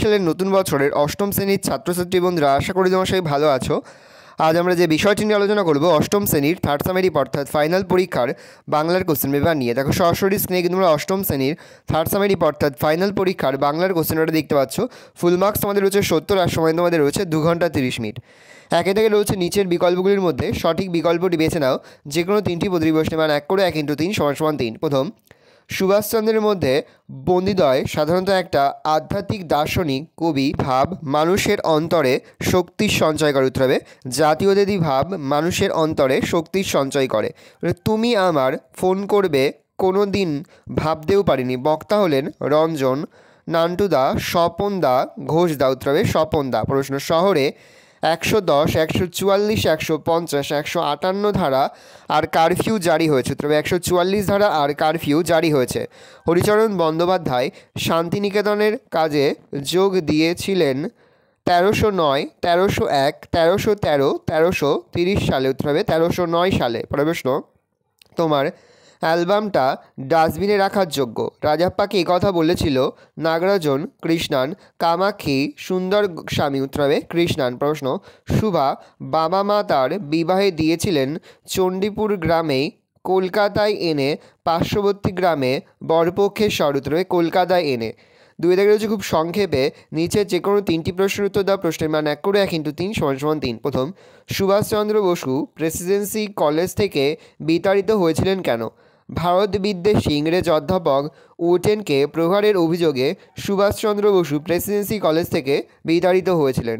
সালের নতুন বছরের অষ্টম শ্রেণীর ছাত্রছাত্রী বন্ধুরা, আশা করি তোমরা সবাই ভালো আছো। আজ আমরা যে বিষয়টি নিয়ে আলোচনা করব অষ্টম শ্রেণীর থার্ড সামেরিপ অর্থাৎ ফাইনাল পরীক্ষার বাংলার কোশ্চেন পেপার নিয়ে। দেখো সরাসরি স্ক্রিনে কিন্তু তোমরা অষ্টম শ্রেণীর থার্ড সামেরিপ অর্থাৎ ফাইনাল পরীক্ষার বাংলার কোশ্চেন পেপারটা দেখতে পাচ্ছ। ফুল মার্কস তোমাদের রয়েছে 70 আর সময় তোমাদের রয়েছে 2 ঘন্টা 30 মিনিট। একে থেকে রয়েছে নিচের বিকল্পগুলির মধ্যে সঠিক বিকল্পটি বেছে নাও। যে কোনো তিনটি প্রতিটি প্রশ্নের মান 1 করে 1 × 3 = 3। প্রথম, সুভাষচন্দ্রের মধ্যে বন্দিদ্বয় সাধারণত একটা আধ্যাত্মিক দার্শনিক কবি ভাব মানুষের অন্তরে শক্তির সঞ্চয় করে। উত্তর হবে জাতীয়তাবাদী ভাব মানুষের অন্তরে শক্তির সঞ্চয় করে। তুমি আমার ফোন করবে কোনো দিন ভাবতেও পারিনি। বক্তা হলেন রঞ্জন, নান্টুদা, স্বপনদা, ঘোষদা। উত্তর হবে স্বপনদা। প্রশ্ন, শহরে 110, 144, 150, 158 ধারা আর কারফিউ জারি হয়েছে। তবে 144 ধারা আর কারফিউ জারি হয়েছে। হরিচরণ বন্দ্যোপাধ্যায় শান্তিনিকেতনের কাজে যোগ দিয়েছিলেন 1309, 1301, 1313, 1330 সালে। উত্তর হবে 1309 সালে। পরের প্রশ্ন, তোমার অ্যালবামটা ডাস্টবিনে রাখার যোগ্য। রাজাপ্পাকে কথা বলেছিল নাগরাজন, কৃষ্ণান, কামাক্ষী, সুন্দর স্বামী। উত্তর হবে কৃষ্ণান। প্রশ্ন, সুভা বাবা মা তার বিবাহে দিয়েছিলেন চণ্ডীপুর গ্রামেই কলকাতায় এনে পার্শ্ববর্তী গ্রামে বরপক্ষের স্বর। উত্তর হবে কলকাতায় এনে। দুই থেকে রয়েছে খুব সংক্ষেপে নিচে যে কোনো তিনটি প্রশ্নের উত্তর দাও। প্রশ্নের মান 1 করে 1 × 3 = 3। প্রথম, সুভাষচন্দ্র বসু প্রেসিডেন্সি কলেজ থেকে বিতাড়িত হয়েছিলেন কেন? ভারত বিদ্বেষী ইংরেজ অধ্যাপক উটেনকে প্রহারের অভিযোগে সুভাষচন্দ্র বসু প্রেসিডেন্সি কলেজ থেকে বিতাড়িত হয়েছিলেন।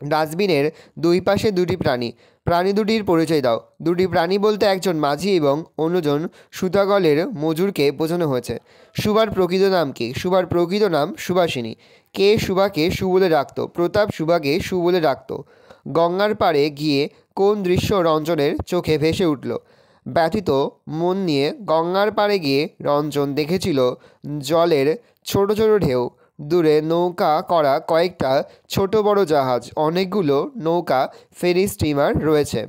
ডাস্টবিনের দুই পাশে দুটি প্রাণী। প্রাণী দুটির পরিচয় দাও। দুটি প্রাণী বলতে একজন মাঝি এবং অন্যজন সুতাগলের মজুরকে বোঝানো হয়েছে। সুভার প্রকৃত নাম কি? সুভার প্রকৃত নাম সুভাষিনী। কে সুভাকে সু বলে ডাকত? প্রতাপ সুভাকে সু বলে ডাকত। গঙ্গার পাড়ে গিয়ে কোন দৃশ্য রঞ্জনের চোখে ভেসে উঠল? ব্যথিত মন নিয়ে গঙ্গার পাড়ে গিয়ে রঞ্জন দেখেছিল জলের ছোট ছোট ঢেউ, দূরে নৌকা করা কয়েকটা ছোট বড় জাহাজ, অনেকগুলো নৌকা ফেরি স্টিমার রয়েছে।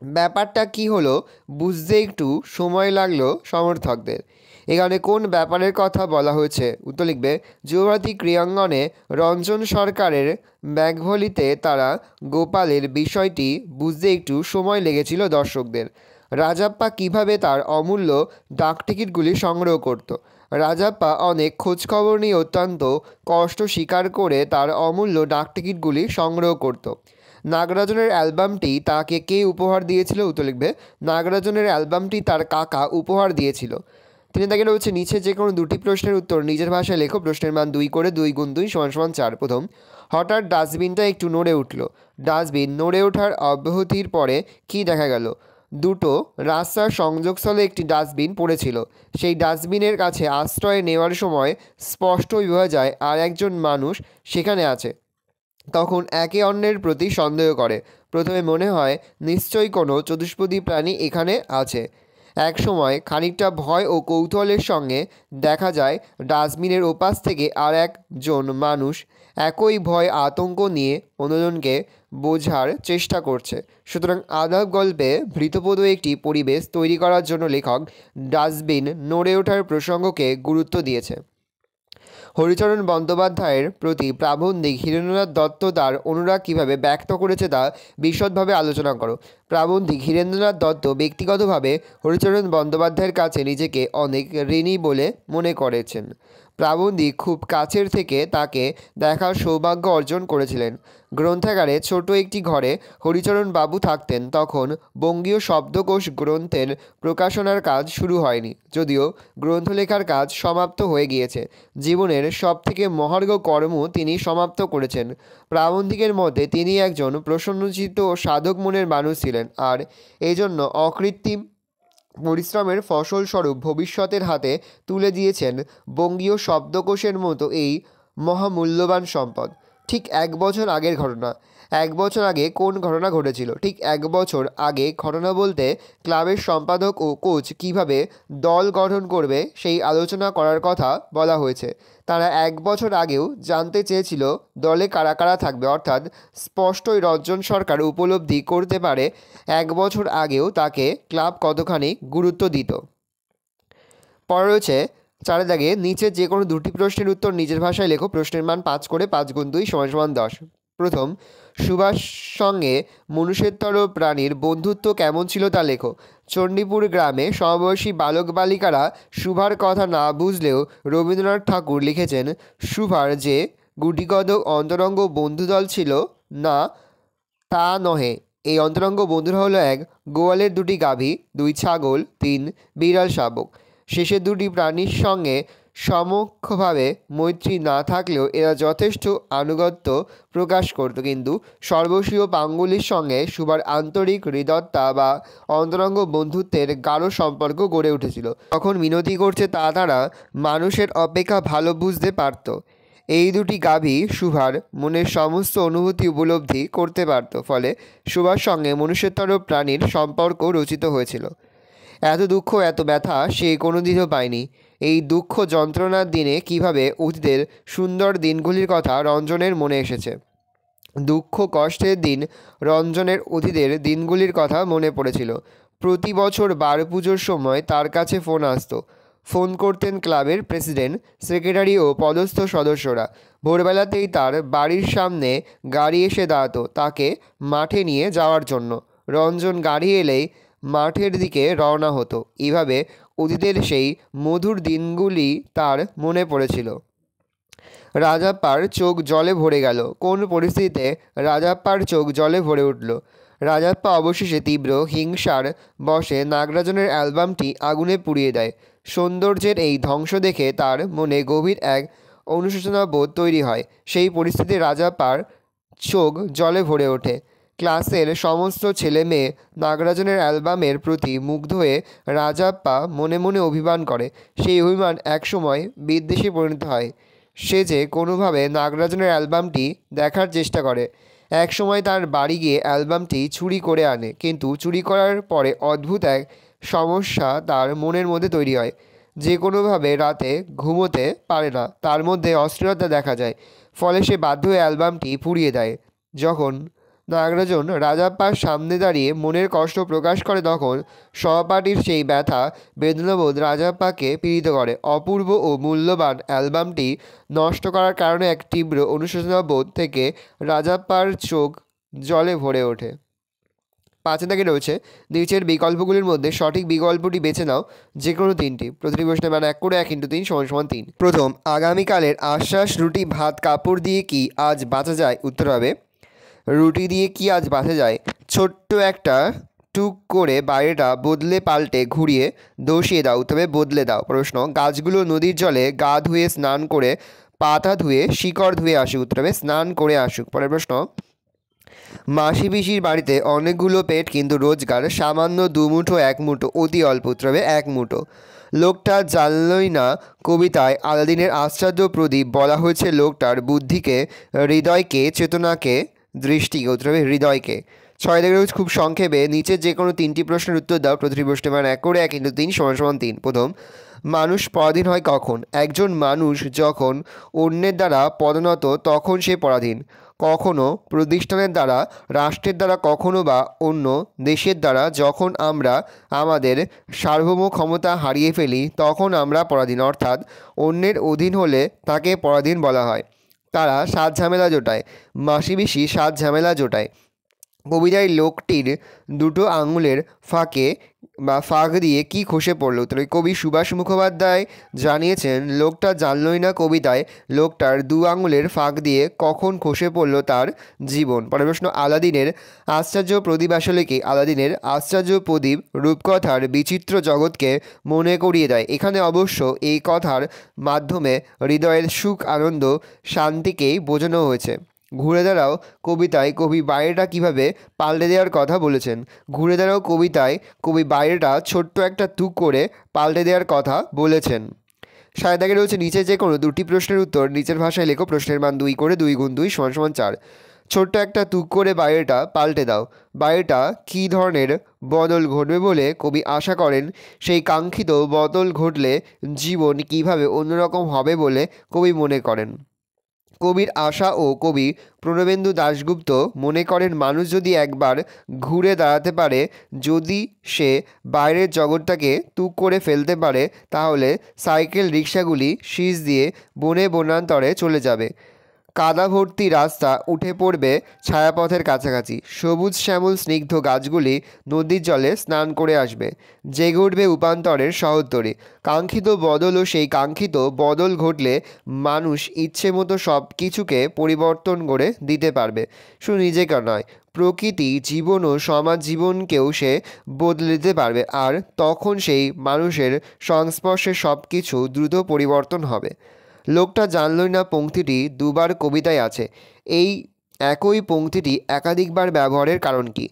ব্যাপারটা কি হলো বুঝতে একটু সময় লাগলো সমর্থকদের। এখানে কোন ব্যাপারের কথা বলা হয়েছে? উত্তর লিখবে যুবভারতী ক্রীড়াঙ্গনে রঞ্জন সরকারের ব্যাগভলিতে তারা গোপালের বিষয়টি বুঝতে একটু সময় লেগেছিল দর্শকদের। রাজাপ্পা কিভাবে তার অমূল্য ডাকটিকিটগুলি সংগ্রহ করত? রাজাপ্পা অনেক খোঁজখবর নিয়ে অত্যন্ত কষ্ট স্বীকার করে তার অমূল্য ডাকটিকিটগুলি সংগ্রহ করত। নাগরাজনের অ্যালবামটি তাকে কে উপহার দিয়েছিল? উত্তর লিখবে নাগরাজনের অ্যালবামটি তার কাকা উপহার দিয়েছিল। তিনি তাকে রয়েছে নিচে যে কোনো দুটি প্রশ্নের উত্তর নিজের ভাষায় লেখো। প্রশ্নের মান 2 করে 2 × 2 = 4। প্রথম, হঠাৎ ডাস্টবিনটা একটু নড়ে উঠল। ডাস্টবিন নড়ে ওঠার অব্যাহতির পরে কি দেখা গেল? দুটো রাস্তার সংযোগস্থলে একটি ডাস্টবিন পড়েছিল। সেই ডাস্টবিনের কাছে আশ্রয় নেওয়ার সময় স্পষ্টই বোঝা যায় আর একজন মানুষ সেখানে আছে। তখন একে অন্যের প্রতি সন্দেহ করে। প্রথমে মনে হয় নিশ্চয়ই কোনো চতুষ্পদী প্রাণী এখানে আছে। এক সময় খানিকটা ভয় ও কৌতূহলের সঙ্গে দেখা যায় ডাস্টবিনের ওপাশ থেকে আর একজন মানুষ একই ভয় আতঙ্ক নিয়ে অন্যজনকে বোঝার চেষ্টা করছে। সুতরাং আলাপ গল্পে ভীতপ্রদ একটি পরিবেশ তৈরি করার জন্য লেখক ডাস্টবিন নড়ে ওঠার প্রসঙ্গকে গুরুত্ব দিয়েছে। হরিচরণ বন্দ্যোপাধ্যায়ের প্রতি প্রাবন্ধিক হীরেন্দ্রনাথ দত্ত তার অনুরাগ কীভাবে ব্যক্ত করেছে তা বিশদভাবে আলোচনা করো। প্রাবন্ধিক হীরেন্দ্রনাথ দত্ত ব্যক্তিগতভাবে হরিচরণ বন্দ্যোপাধ্যায়ের কাছে নিজেকে অনেক ঋণী বলে মনে করেছেন। প্রাবন্ধিক খুব কাছের থেকে তাকে দেখার সৌভাগ্য অর্জন করেছিলেন। গ্রন্থাগারে ছোট একটি ঘরে হরিচরণ বাবু থাকতেন। তখন বঙ্গীয় শব্দকোষ গ্রন্থের প্রকাশনার কাজ শুরু হয়নি, যদিও গ্রন্থ লেখার কাজ সমাপ্ত হয়ে গিয়েছে। জীবনের সবথেকে মহার্ঘ কর্ম তিনি সমাপ্ত করেছেন। প্রাবন্ধিকের মধ্যে তিনি একজন প্রসন্নচিত্ত ও সাধক মনের মানুষ ছিলেন, আর এজন্য অকৃত্রিম পরিশ্রমের ফসলস্বরূপ ভবিষ্যতের হাতে তুলে দিয়েছেন বঙ্গীয় শব্দকোষের মতো এই মহামূল্যবান সম্পদ। ঠিক 1 বছর আগের ঘটনা। 1 বছর আগে কোন ঘটনা ঘটেছিল? ঠিক 1 বছর আগে ঘটনা বলতে ক্লাবের সম্পাদক ও কোচ কীভাবে দল গঠন করবে সেই আলোচনা করার কথা বলা হয়েছে। তারা 1 বছর আগেও জানতে চেয়েছিল দলে কারা কারা থাকবে, অর্থাৎ স্পষ্টই রঞ্জন সরকার উপলব্ধি করতে পারে 1 বছর আগেও তাকে ক্লাব কতখানি গুরুত্ব দিত। পরে রয়েছে 4 দাগে নিচে যে কোনো দুটি প্রশ্নের উত্তর নিজের ভাষায় লেখো। প্রশ্নের মান 5 করে, 5 গুণ 2 = 10। প্রথম, সুভাষ সঙ্গে মনুষ্যেতর প্রাণীর বন্ধুত্ব কেমন ছিল তা লেখো। চণ্ডীপুর গ্রামে সমবয়সী বালক বালিকারা সুভার কথা না বুঝলেও রবীন্দ্রনাথ ঠাকুর লিখেছেন, সুভার যে গুটিকত অন্তরঙ্গ বন্ধুদল ছিল না তা নহে। এই অন্তরঙ্গ বন্ধুরা হলো 1 গোয়ালের 2টি গাভী, 2 ছাগল, 3 বিড়াল শাবক। শেষের দুটি প্রাণীর সঙ্গে সমক্ষভাবে মৈত্রী না থাকলেও এরা যথেষ্ট আনুগত্য প্রকাশ করত, কিন্তু সর্বস্বীয় পাঙ্গুলির সঙ্গে সুভার আন্তরিক হৃদয়তা বা অন্তরঙ্গ বন্ধুত্বের গাঢ় সম্পর্ক গড়ে উঠেছিল। তখন মিনতি করছে তা তারা মানুষের অপেক্ষা ভালো বুঝতে পারত। এই দুটি গাভী সুভার মনের সমস্ত অনুভূতি উপলব্ধি করতে পারত, ফলে সুভার সঙ্গে মনুষ্যেতর প্রাণীর সম্পর্ক রচিত হয়েছিল। এত দুঃখ, এত ব্যথা সে কোনোদিনও পায়নি। এই দুঃখ যন্ত্রণার দিনে কিভাবে অতীতের সুন্দর দিনগুলির কথা রঞ্জনের মনে এসেছে। দুঃখ কষ্টের দিন রঞ্জনের অতীতের দিনগুলির কথা মনে পড়েছিল। প্রতি বছর বার পুজোর সময় তার কাছে ফোন আসতো। ফোন করতেন ক্লাবের প্রেসিডেন্ট, সেক্রেটারি ও পদস্থ সদস্যরা। ভোরবেলাতেই তার বাড়ির সামনে গাড়ি এসে দাঁড়াতো তাকে মাঠে নিয়ে যাওয়ার জন্য। রঞ্জন গাড়ি এলেই মাঠের দিকে রওনা হতো। এইভাবে অতীতের সেই মধুর দিনগুলি তার মনে পড়েছিল। রাজাপ্পার চোখ জলে ভরে গেল। কোন পরিস্থিতিতে রাজাপ্পার চোখ জলে ভরে উঠল? রাজাপ্পা অবশেষে তীব্র হিংসার বশে নাগরাজনের অ্যালবামটি আগুনে পুড়িয়ে দেয়। সৌন্দর্যের এই ধ্বংস দেখে তার মনে গভীর এক অনুশোচনা বোধ তৈরি হয়। সেই পরিস্থিতিতে রাজাপ্পার চোখ জলে ভরে ওঠে। ক্লাসের সমস্ত ছেলে মেয়ে নাগরাজনের অ্যালবামের প্রতি মুগ্ধ হয়ে রাজাপ্পা মনে মনে অভিমান করে। সেই অভিমান একসময় বিদ্বেষে পরিণত হয়। সে যে কোনোভাবে নাগরাজনের অ্যালবামটি দেখার চেষ্টা করে। এক সময় তার বাড়ি গিয়ে অ্যালবামটি চুরি করে আনে, কিন্তু চুরি করার পরে অদ্ভুত এক সমস্যা তার মনের মধ্যে তৈরি হয়। যে কোনোভাবে রাতে ঘুমোতে পারে না, তার মধ্যে অস্থিরতা দেখা যায়। ফলে সে বাধ্য হয়ে অ্যালবামটি পুড়িয়ে দেয়। যখন নাগরাজন রাজাপ্পার সামনে দাঁড়িয়ে মনের কষ্ট প্রকাশ করে, তখন সহপাঠীর সেই ব্যথা বেদনাবোধ রাজাপ্পাকে পীড়িত করে। অপূর্ব ও মূল্যবান অ্যালবামটি নষ্ট করার কারণে এক তীব্র অনুশোচনা বোধ থেকে রাজাপ্পার চোখ জলে ভরে ওঠে। 5 দাগে রয়েছে নিচের বিকল্পগুলির মধ্যে সঠিক বিকল্পটি বেছে নাও, যে কোনো 3টি। প্রতিটি প্রশ্নের মান 1 করে, 1 × 3 = 3। প্রথম, আগামীকালের আশ্বাস রুটি ভাত কাপড় দিয়ে কি আজ বাঁচা যায়? উত্তর হবে, রুটি দিয়ে কি আজ বাঁচা যায়? ছোট্ট একটা টুক করে বাইরেটা বদলে পাল্টে ঘুরিয়ে ধসিয়ে দাও, তবে বদলে দাও। প্রশ্ন, গাছগুলো নদীর জলে গা ধুয়ে স্নান করে পাতা ধুয়ে শিকড় ধুয়ে আসুক। উত্তর হবে, স্নান করে আসুক। পরের প্রশ্ন, মাসি পিসির বাড়িতে অনেকগুলো পেট কিন্তু রোজগার সামান্য 2 মুঠো 1 মুঠো, অতি অল্প। উত্তর হবে, 1 মুঠো। লোকটা জানলই না কবিতায় আলাদিনের আশ্চর্য প্রদীপ বলা হয়েছে লোকটার বুদ্ধিকে, হৃদয়কে, চেতনাকে, দৃষ্টিকে। উত্তর হবে, হৃদয়কে। 6 দাগে রয়েছে খুব সংক্ষেপে নিচে যে কোনো 3টি প্রশ্নের উত্তর দাও। প্রতিটি প্রশ্নের মান 1 করে, 1 × 3 = 3। প্রথম, মানুষ পরাধীন হয় কখন? একজন মানুষ যখন অন্যের দ্বারা পদোন্নত তখন সে পরাধীন। কখনো প্রতিষ্ঠানের দ্বারা, রাষ্ট্রের দ্বারা, কখনো বা অন্য দেশের দ্বারা। যখন আমরা আমাদের সার্বভৌম ক্ষমতা হারিয়ে ফেলি তখন আমরা পরাধীন, অর্থাৎ অন্যের অধীন হলে তাকে পরাধীন বলা হয়। তারা সাত ঝামেলা জোটায়, মাসি পিসি সাত ঝামেলা জোটায়। কবিতায় লোকটির 2টো আঙুলের ফাঁকে বা ফাঁক দিয়ে কি খসে পড়ল? উত্তর, কবি সুভাষ মুখোপাধ্যায় জানিয়েছেন, লোকটা জানলই না কবিতায় লোকটার 2 আঙুলের ফাঁক দিয়ে কখন খসে পড়ল তার জীবন। পরের প্রশ্ন, আলাদিনের আশ্চর্য প্রদীপ আসলে কি? আলাদিনের আশ্চর্য প্রদীপ রূপকথার বিচিত্র জগৎকে মনে করিয়ে দেয়। এখানে অবশ্য এই কথার মাধ্যমে হৃদয়ের সুখ, আনন্দ, শান্তিকেই বোঝানো হয়েছে। ঘুরে দাঁড়াও কবিতায় কবি বাইরেটা কীভাবে পাল্টে দেওয়ার কথা বলেছেন। ঘুরে দাঁড়াও কবিতায় কবি বাইরেটা ছোট্ট একটা তুক করে পাল্টে দেওয়ার কথা বলেছেন। 7 দাগে রয়েছে নিচে যে কোনো 2টি প্রশ্নের উত্তর নিজের ভাষায় লেখো। প্রশ্নের মান 2 করে, 2 × 2 = 4। ছোট্ট একটা তুক করে বাইরেটা পাল্টে দাও। বাইরেটা কী ধরনের বদল ঘটবে বলে কবি আশা করেন? সেই কাঙ্ক্ষিত বদল ঘটলে জীবন কীভাবে অন্যরকম হবে বলে কবি মনে করেন? কবির আশা ও কবি প্রণবেন্দু দাশগুপ্ত মনে করেন মানুষ যদি একবার ঘুরে দাঁড়াতে পারে, যদি সে বাইরের জগৎটাকে তুক করে ফেলতে পারে, তাহলে সাইকেল রিক্সাগুলি শীষ দিয়ে বনে বনান্তরে চলে যাবে। কাদা ভর্তি রাস্তা উঠে পড়বে ছায়াপথের কাছাকাছি। সবুজ শ্যামল স্নিগ্ধ গাছগুলি নদীর জলে স্নান করে আসবে। জেগে উঠবে উপান্তরের শহরতরি। কাঙ্ক্ষিত বদল ও সেই কাঙ্ক্ষিত বদল ঘটলে মানুষ ইচ্ছে মতো সব কিছুকে পরিবর্তন করে দিতে পারবে। শুধু নিজেকে নয়, প্রকৃতি, জীবন ও সমাজ জীবনকেও সে বদলে দিতে পারবে। আর তখন সেই মানুষের সংস্পর্শে সব কিছু দ্রুত পরিবর্তন হবে। লোকটা জানলই না পংক্তিটি দুবার কবিতায় আছে। এই একই পংক্তিটি একাধিকবার ব্যবহারের কারণ কি?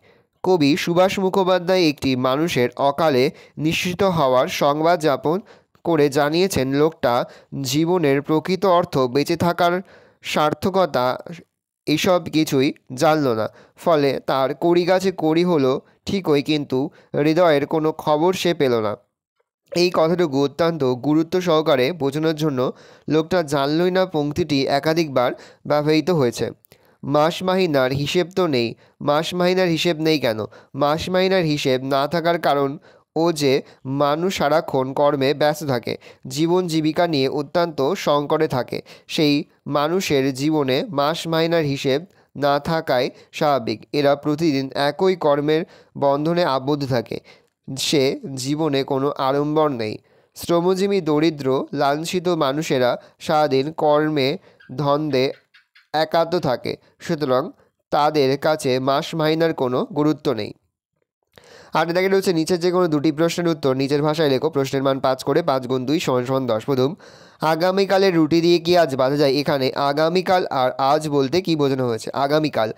কবি সুভাষ মুখোপাধ্যায় একটি মানুষের অকালে নিঃশেষিত হওয়ার সংবাদ যাপন করে জানিয়েছেন, লোকটা জীবনের প্রকৃত অর্থ, বেঁচে থাকার সার্থকতা এসব কিছুই জানল না। ফলে তার কড়ি গাছে কড়ি হলো ঠিকই, কিন্তু হৃদয়ের কোনো খবর সে পেল না। এই কথাটুকু অত্যন্ত গুরুত্ব সহকারে বোঝানোর জন্য লোকটা জানলই না পংক্তিটি একাধিকবার ব্যবহৃত হয়েছে। মাস মাহিনার হিসেব তো নেই। মাস মাহিনার হিসেব নেই কেন? মাস মাহিনার হিসেব না থাকার কারণ ও যে মানুষ সারাক্ষণ কর্মে ব্যস্ত থাকে, জীবন জীবিকা নিয়ে অত্যন্ত সংকটে থাকে। সেই মানুষের জীবনে মাস মাহিনার হিসেব না থাকাই স্বাভাবিক। এরা প্রতিদিন একই কর্মের বন্ধনে আবদ্ধ থাকে। সে জীবনে কোনো আড়ম্বর নেই। শ্রমজীবী দরিদ্র লাঞ্ছিত মানুষেরা সারাদিন কর্মে ধন্দে একাত্ম থাকে, সুতরাং তাদের কাছে মাস মাহিনার কোনো গুরুত্ব নেই। আর দেখে রয়েছে নিচের যে কোনো দুটি প্রশ্নের উত্তর নিজের ভাষায় লেখো। প্রশ্নের মান 5 করে, 5 × 2 = 10। প্রথম, আগামীকালের রুটি দিয়ে কি আজ বাঁধা যায়? এখানে আগামীকাল আর আজ বলতে কি বোঝানো হয়েছে? আগামীকাল।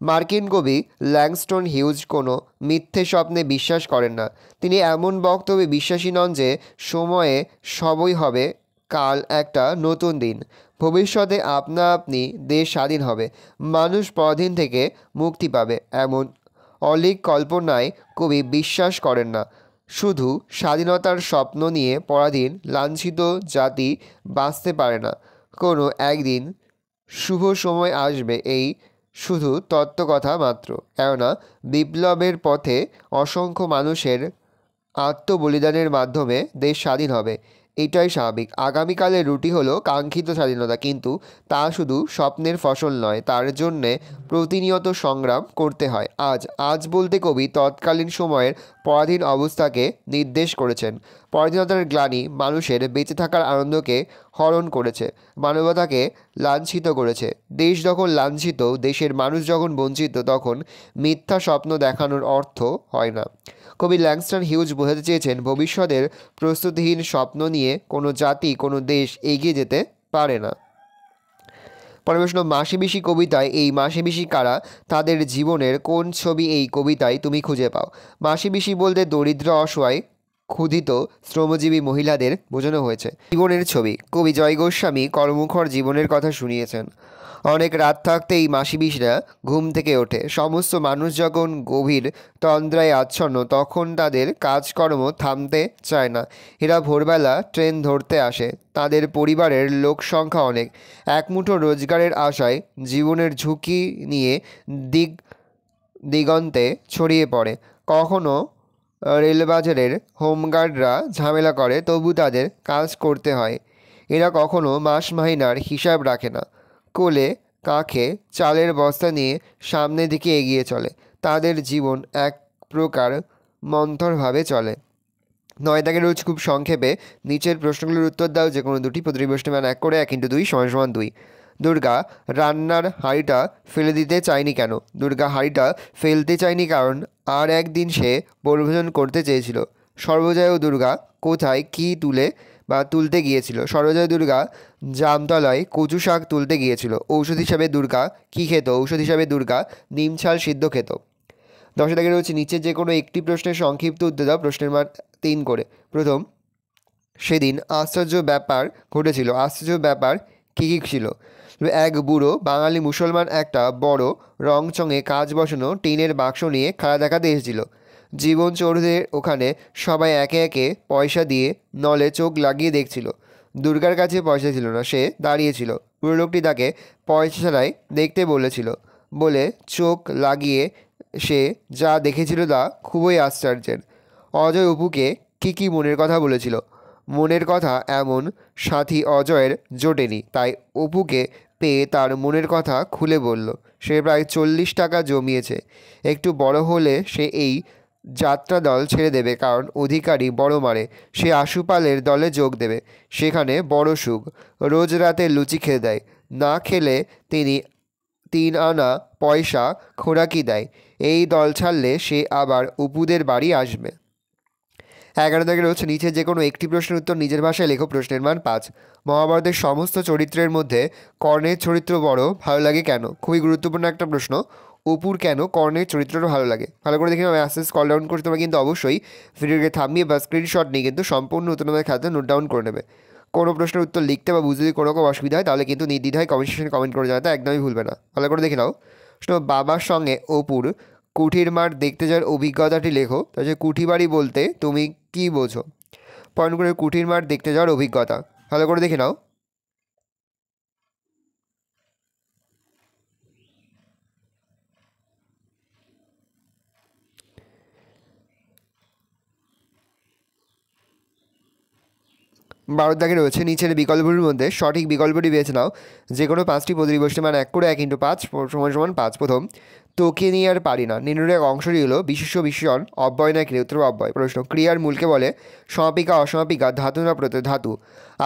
মার্কিন কবি ল্যাংস্টন হিউজ কোনো মিথ্যে স্বপ্নে বিশ্বাস করেন না। তিনি এমন বক্তব্যে বিশ্বাসী নন যে সময়ে সবই হবে, কাল একটা নতুন দিন, ভবিষ্যতে আপনা আপনি দেশ স্বাধীন হবে, মানুষ পরাধীন থেকে মুক্তি পাবে, এমন অলীক কল্পনায় কবি বিশ্বাস করেন না। শুধু স্বাধীনতার স্বপ্ন নিয়ে পরাধীন লাঞ্ছিত জাতি বাঁচতে পারে না। কোনো একদিন শুভ সময় আসবে, এই শুধু তত্ত্বকথা মাত্র। কেননা বিপ্লবের পথে অসংখ্য মানুষের আত্মবলিদানের মাধ্যমে দেশ স্বাধীন হবে, এটাই স্বাভাবিক। আগামীকালের রুটি হলো কাঙ্ক্ষিত স্বাধীনতা, কিন্তু তা শুধু স্বপ্নের ফসল নয়, তার জন্যে প্রতিনিয়ত সংগ্রাম করতে হয়। আজ বলতে কবি তৎকালীন সময়ের পরাধীন অবস্থাকে নির্দেশ করেছেন। পরাধীনতার গ্লানি মানুষের বেঁচে থাকার আনন্দকে হরণ করেছে, মানবতাকে লাঞ্ছিত করেছে। দেশ যখন লাঞ্ছিত, দেশের মানুষ যখন বঞ্চিত, তখন মিথ্যা স্বপ্ন দেখানোর অর্থ হয় না। কবি ল্যাংস্টন হিউজ বোঝাতে চেয়েছেন, ভবিষ্যতের প্রস্তুতিহীন স্বপ্ন নিয়ে কোনো জাতি, কোনো দেশ এগিয়ে যেতে পারে না। পরের প্রশ্ন, মাসিবিশি কবিতায় এই মাসিবিশি কারা? তাদের জীবনের কোন ছবি এই কবিতায় তুমি খুঁজে পাও? মাসিবিশি বলতে দরিদ্র, অসহায়, ক্ষুধিত শ্রমজীবী মহিলাদের বোঝানো হয়েছে। জীবনের ছবি। কবি জয় গোস্বামী কর্মখর জীবনের কথা শুনিয়েছেন। অনেক রাত থাকতে এই মাসিবিশিরা ঘুম থেকে ওঠে। সমস্ত মানুষ যখন গভীর তন্দ্রায় আচ্ছন্ন, তখন তাদের কাজকর্ম থামতে চায় না। এরা ভোরবেলা ট্রেন ধরতে আসে। তাদের পরিবারের লোক সংখ্যা অনেক। একমুঠো রোজগারের আশায় জীবনের ঝুঁকি নিয়ে দিগন্তে ছড়িয়ে পড়ে। কখনো রেলবাজারের হোমগার্ডরা ঝামেলা করে, তবু তাদের কাজ করতে হয়। এরা কখনো মাস মাহিনার হিসাব রাখে না। কোলে কাঁখে চালের বস্তা নিয়ে সামনের দিকে এগিয়ে চলে। তাদের জীবন এক প্রকার মন্থরভাবে চলে। 9 দাগের রোজ খুব সংক্ষেপে নিচের প্রশ্নগুলোর উত্তর দাও। যে কোনো দুটি, প্রতিটি প্রশ্নের মান 1 করে, 1 × 2 = 2। দুর্গা রান্নার হাঁড়িটা ফেলে দিতে চায়নি কেন? দুর্গা হাঁড়িটা ফেলতে চায়নি কারণ আর একদিন সে বনভোজন করতে চেয়েছিল। সর্বজয়া দুর্গা কোথায় কী তুলতে গিয়েছিল? সর্বজয়া দুর্গা জামতলায় কচু শাক তুলতে গিয়েছিল। ঔষধ হিসাবে দুর্গা কী খেত? ঔষধ হিসাবে দুর্গা নিম ছাল সিদ্ধ খেত। 10 দাগের রয়েছে নিচের যে কোনো একটি প্রশ্নের সংক্ষিপ্ত উত্তর দাও। প্রশ্নের মান 3 করে। প্রথম, সেদিন আশ্চর্য ব্যাপার ঘটেছিল। আশ্চর্য ব্যাপার কী কী ছিল? এক বুড়ো বাঙালি মুসলমান একটা বড় রংচঙে কাঁচ বসানো টিনের বাক্স নিয়ে খেলা দেখাতে এসেছিল। জীবন চৌধুরীর ওখানে সবাই একে একে পয়সা দিয়ে নলে চোখ লাগিয়ে দেখছিল। দুর্গার কাছে পয়সা ছিল না, সে দাঁড়িয়েছিল। বুড়ো লোকটি তাকে পয়সা ছাড়াই দেখতে বলেছিল বলে চোখ লাগিয়ে সে যা দেখেছিল তা খুবই আশ্চর্যের। অজয় অপুকে কী মনের কথা বলেছিল। মনের কথা এমন সাথী অজয়ের জোটেনি, তাই অপুকে পেয়ে তার মনের কথা খুলে বলল। সে প্রায় 40 টাকা জমিয়েছে। একটু বড় হলে সে এই যাত্রা দল ছেড়ে দেবে, কারণ অধিকারী বড় মারে। সে আশুপালের দলে যোগ দেবে, সেখানে বড় সুখ। রোজ রাতে লুচি খেয়ে দেয়, না খেলে তিনি 3 আনা পয়সা খোরাকি দেয়। এই দল ছাড়লে সে আবার অপুদের বাড়ি আসবে। 11 দাগে রয়েছে নিচে যে কোনো একটি প্রশ্নের উত্তর নিজের ভাষায় লেখো। প্রশ্নের মান 5। মহাভারতের সমস্ত চরিত্রের মধ্যে কর্ণের চরিত্র বড় ভালো লাগে কেন? খুবই গুরুত্বপূর্ণ একটা প্রশ্ন। অপুর কেন কর্ণের চরিত্রটা ভালো লাগে, ভালো করে দেখে আমি আস্তে আস্তে কল ডাউন করছি। তোমরা কিন্তু অবশ্যই ভিডিওকে থামিয়ে বা স্ক্রিনশট নিয়ে কিন্তু সম্পূর্ণ উত্তর তোমাদের খাতায় নোট ডাউন করে নেবে। কোনো প্রশ্নের উত্তর লিখতে বা বুঝতে যদি কোনো রকম অসুবিধা হয় তাহলে কিন্তু নির্দ্বিধায় কমেন্ট সেকশনে কমেন্ট করে জানাতে একদমই ভুলবে না। ভালো করে দেখে নাও। শোনো, বাবার সঙ্গে অপুর কুঠির মাঠ দেখতে যাওয়ার অভিজ্ঞতাটি লেখো। তাহলে কুঠি বাড়ি বলতে তুমি কি বোঝো? পয়েন্ট করে কুঠির মাঠ দেখতে যাওয়ার অভিজ্ঞতা। ভালো করে দেখে নাও। বারো দাগে রয়েছে নিচের বিকল্পগুলির মধ্যে সঠিক বিকল্পটি বেছে নাও। যে কোনো 5টি প্রতিটি বসতে মান 1 করে 1 × 5 = 5। প্রথম, তোকে নিয়ে আর পারি না নির্ণয়ের এক অংশটি হলো বিশেষ্য বিশেষণ অব্যয় না ক্রিয়া। উত্তর অব্যয়। প্রশ্ন, ক্রিয়ার মূলকে বলে সমাপিকা অসমাপিকা ধাতু না প্রত্যয়? ধাতু।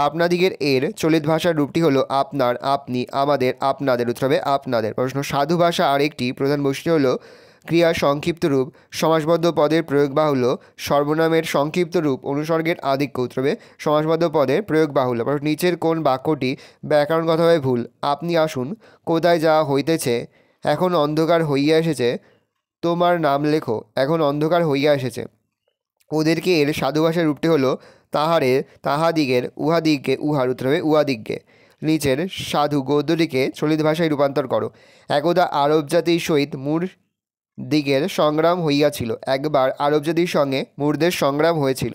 আপনাদিগের এর চলিত ভাষার রূপটি হলো আপনার, আপনি, আমাদের, আপনাদের। উত্তর হবে আপনাদের। প্রশ্ন, সাধু ভাষা আরেকটি প্রধান বৈশিষ্ট্য হলো ক্রিয়ার সংক্ষিপ্ত রূপ, সমাসবদ্ধ পদের প্রয়োগ বাহুল্য, সর্বনামের সংক্ষিপ্ত রূপ, অনুসর্গের আধিক্য। উত্তর হবে সমাসবদ্ধ পদের প্রয়োগ বাহুল্য। নিচের কোন বাক্যটি ব্যাকরণগতভাবে ভুল? আপনি আসুন, কোথায় যাওয়া হইতেছে, এখন অন্ধকার হইয়া এসেছে, তোমার নাম লেখো, এখন অন্ধকার হইয়া এসেছে। ওদেরকে এর সাধু ভাষার রূপটি হলো তাহারে, তাহাদিগের, উহাদিগকে, উহার। উত্তর হবে উহাদিগকে। নিচের সাধু গদ্যটিকে চলিত ভাষায় রূপান্তর করো। একদা আরব জাতির সহিত মুর দিগের সংগ্রাম হইয়াছিল। একবার আরব জাতির সঙ্গে মুরদের সংগ্রাম হয়েছিল।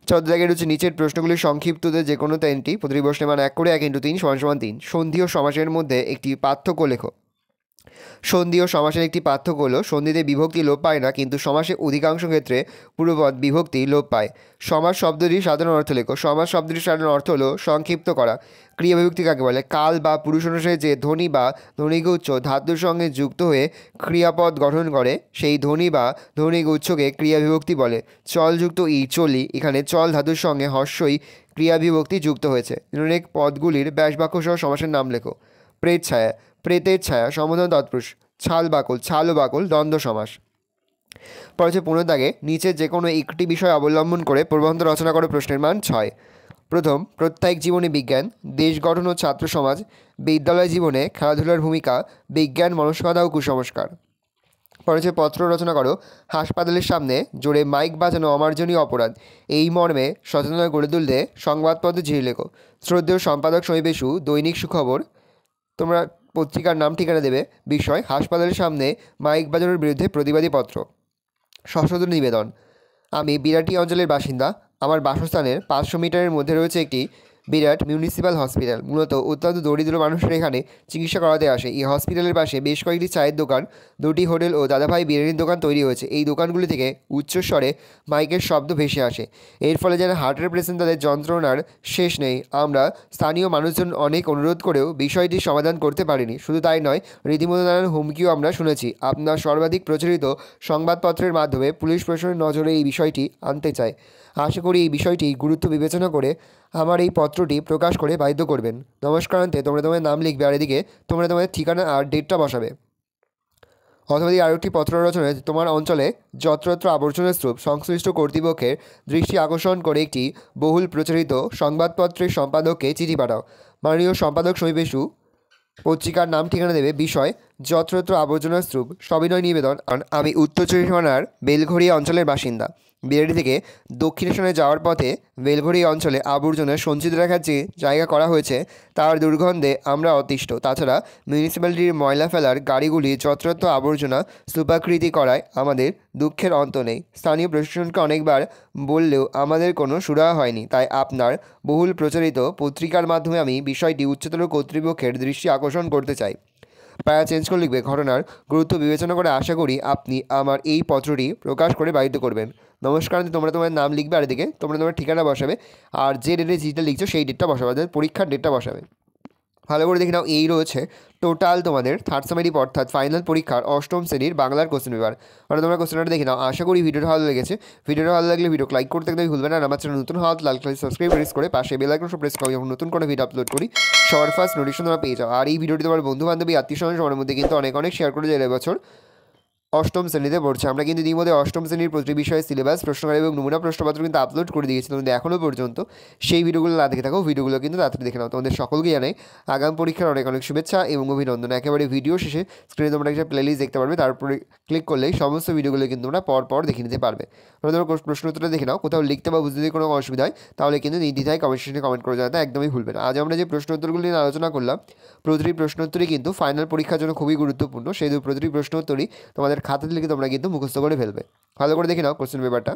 14 দাগের রয়েছে নিচের প্রশ্নগুলির সংক্ষিপ্ততে যে কোনো 3টি প্রতিটি প্রশ্নের মান 1 করে 1 × 3 = 3। সন্ধি ও সমাসের মধ্যে একটি পার্থক্য লেখো। সন্ধি ও সমাসের একটি পার্থক্য হলো সন্ধিতে বিভক্তি লোপ পায় না, কিন্তু সমাসে অধিকাংশ ক্ষেত্রে পূর্বপদ বিভক্তি লোপ পায়। সমাস শব্দটির সাধারণ অর্থ লেখো। সমাস শব্দটির সাধারণ অর্থ হলো সংক্ষিপ্ত করা। ক্রিয়া বিভক্তি কাকে বলে? কাল বা পুরুষ অনুসারে যে ধ্বনি বা ধ্বনিগুচ্ছ ধাতুর সঙ্গে যুক্ত হয়ে ক্রিয়াপদ গঠন করে সেই ধ্বনি বা ধ্বনিগুচ্ছকে ক্রিয়া বিভক্তি বলে। চলযুক্ত ই, চলি, এখানে চল ধাতুর সঙ্গে হর্ষই ক্রিয়া বিভক্তি যুক্ত হয়েছে। অনেক পদগুলির ব্যাসবাক্য সহ সমাসের নাম লেখো। প্রেত ছায়া, প্রেতের ছায়া, সম্বোধন তৎপুরুষ। ছাল বাকল, ছাল ও বাকল দ্বন্দ্ব সমাস। পরে হচ্ছে 15 দাগে নিচের যে কোনো একটি বিষয় অবলম্বন করে প্রবন্ধ রচনা করো। প্রশ্নের মান 6। প্রথম, প্রত্যেক জীবনে বিজ্ঞান, দেশ গঠন ও ছাত্র সমাজ, বিদ্যালয় জীবনে খেলাধুলার ভূমিকা, বিজ্ঞান, মনস্কতা ও কুসংস্কার। পরে হচ্ছে পত্র রচনা করো। হাসপাতালের সামনে জোরে মাইক বাজানো অমার্জনীয় অপরাধ, এই মর্মে সচেতনতা গড়ে তুলতে সংবাদপত্র ঝিরি লেখো। শ্রদ্ধেয় সম্পাদক সমীপেশু, দৈনিক সুখবর। তোমরা পত্রিকার নাম ঠিকানা দেবে। বিষয়, হাসপাতালের সামনে মাইক বাজানোর বিরুদ্ধে প্রতিবাদী পত্র। সশস্ত্র নিবেদন, আমি বিরাটি অঞ্চলের বাসিন্দা। আমার বাসস্থানের 500 মিটারের মধ্যে রয়েছে একটি বিরাট মিউনিসিপ্যাল হসপিটাল। মূলত অত্যন্ত দরিদ্র মানুষেরা এখানে চিকিৎসা করাতে আসে। এই হসপিটালের পাশে বেশ কয়েকটি চায়ের দোকান, 2টি হোটেল ও দাদাভাই বিরিয়ানির দোকান তৈরি হয়েছে। এই দোকানগুলি থেকে উচ্চস্বরে মাইকের শব্দ ভেসে আসে। এর ফলে যারা হার্টের পেশেন্ট তাদের যন্ত্রণার শেষ নেই। আমরা স্থানীয় মানুষজন অনেক অনুরোধ করেও বিষয়টির সমাধান করতে পারিনি। শুধু তাই নয়, রীতিমতো নানান হুমকিও আমরা শুনেছি। আপনার সর্বাধিক প্রচলিত সংবাদপত্রের মাধ্যমে পুলিশ প্রশাসনের নজরে এই বিষয়টি আনতে চায়। আশা করি এই বিষয়টি গুরুত্ব বিবেচনা করে আমার এই পত্রটি প্রকাশ করে বাধ্য করবেন। নমস্কারান্তে তোমরা তোমাদের নাম লিখবে, আর এদিকে তোমরা তোমাদের ঠিকানা আর ডেটটা বসাবে। অথবা আরও একটি পত্র রচনায় তোমার অঞ্চলে যত্রত্র আবর্জনার স্তূপ সংশ্লিষ্ট কর্তৃপক্ষের দৃষ্টি আকর্ষণ করে একটি বহুল প্রচারিত সংবাদপত্রের সম্পাদককে চিঠি পাঠাও। মাননীয় সম্পাদক সমীপেশু, পত্রিকার নাম ঠিকানা দেবে। বিষয়, যত্রত্র আবর্জনার স্তূপ। সবিনয় নিবেদন, আমি উত্তর চব্বিশ পরগনার বেলঘড়িয়া অঞ্চলের বাসিন্দা। বিরাটি থেকে দক্ষিণেশ্বরে যাওয়ার পথে বেলঘড়ি অঞ্চলে আবর্জনা সঞ্চিত রাখার যে জায়গা করা হয়েছে তার দুর্গন্ধে আমরা অতিষ্ঠ। তাছাড়া মিউনিসিপ্যালিটির ময়লা ফেলার গাড়িগুলি যত্রতত্র আবর্জনা স্তূপাকৃতি করায় আমাদের দুঃখের অন্ত নেই। স্থানীয় প্রশাসনকে অনেকবার বললেও আমাদের কোনো সুরাহা হয়নি। তাই আপনার বহুল প্রচারিত পত্রিকার মাধ্যমে আমি বিষয়টি উচ্চতর কর্তৃপক্ষের দৃষ্টি আকর্ষণ করতে চাই। প্রায় চেঞ্জ করে লিখবে, ঘটনার গুরুত্ব বিবেচনা করে আশা করি আপনি আমার এই পত্রটি প্রকাশ করে বাধিত করবেন। নমস্কার, তোমরা তোমার নাম লিখবে আর এদিকে তোমরা তোমার ঠিকানা বসাবে আর যে ডেটে যেটা লিখছো সেই ডেটটা বসাবে, অর্থাৎ পরীক্ষার ডেটটা বসাবে। ভালো করে দেখে নাও, এই রয়েছে টোটাল তোমাদের থার্ড সেমিস্টার অর্থাৎ ফাইনাল পরীক্ষার অষ্টম শ্রেণীর বাংলার কোশ্চেন পেপার। তোমরা কোশ্চেনটা দেখে নাও। আশা করি ভিডিওটা ভালো লেগেছে। ভিডিওটা ভালো লাগলে ভিডিও লাইক করতে একদমই ভুলবে না। আর আমার চ্যানেল নতুন হওয়া লাল কালার সাবস্ক্রাইব প্রেস করে পাশে বেল আইকন প্রেস করে যখন নতুন কোনো ভিডিও আপলোড করি সবার ফার্স্ট নোটিফিকেশন তোমরা পেয়ে যাও। আর এই ভিডিওটি তোমার বন্ধু বান্ধবী আত্মীয় স্বজন সবার মধ্যে কিন্তু অনেক শেয়ার করে যায়। এবছর অষ্টম শ্রেণীতে পড়ছে। আমরা কিন্তু ইতিমধ্যে অষ্টম শ্রেণীর প্রতি বিষয়ে সিলেবাস, প্রশ্নকারী এবং নমুনা প্রশ্নপত্র কিন্তু আপলোড করে দিয়েছি। তোমাদের এখনও পর্যন্ত সেই ভিডিওগুলো না দেখে থাকো, ভিডিওগুলো কিন্তু তাড়াতাড়ি দেখে নাও। তোমাদের সকলকে জানাই আগাম পরীক্ষার অনেক শুভেচ্ছা এবং অভিনন্দন। একেবারে ভিডিও শেষে স্ক্রিনে তোমরা একটা প্লেলিস্ট দেখতে পারবে, তারপরে ক্লিক করলেই সমস্ত ভিডিওগুলো কিন্তু তোমরা পর দেখে নিতে পারবে। তোমরা প্রশ্ন উত্তরটা দেখে নাও। কোথাও লিখতে বা বুঝতে কোনো অসুবিধা হয় তাহলে কিন্তু নির্দ্বিধায় কমেন্ট সেকশনে কমেন্ট করে জানাতে একদমই ভুলবে না। আজ আমরা যে প্রশ্ন উত্তরগুলি নিয়ে আলোচনা করলাম, প্রতিটি প্রশ্ন উত্তরই কিন্তু ফাইনাল পরীক্ষার জন্য খুবই গুরুত্বপূর্ণ। সেই প্রতিটি প্রশ্ন উত্তরই তোমাদের খাতা লিখে তোমরা কিন্তু মুখস্থ করে ফেলবে। ভালো করে দেখে নাও কোশ্চেন পেপারটা।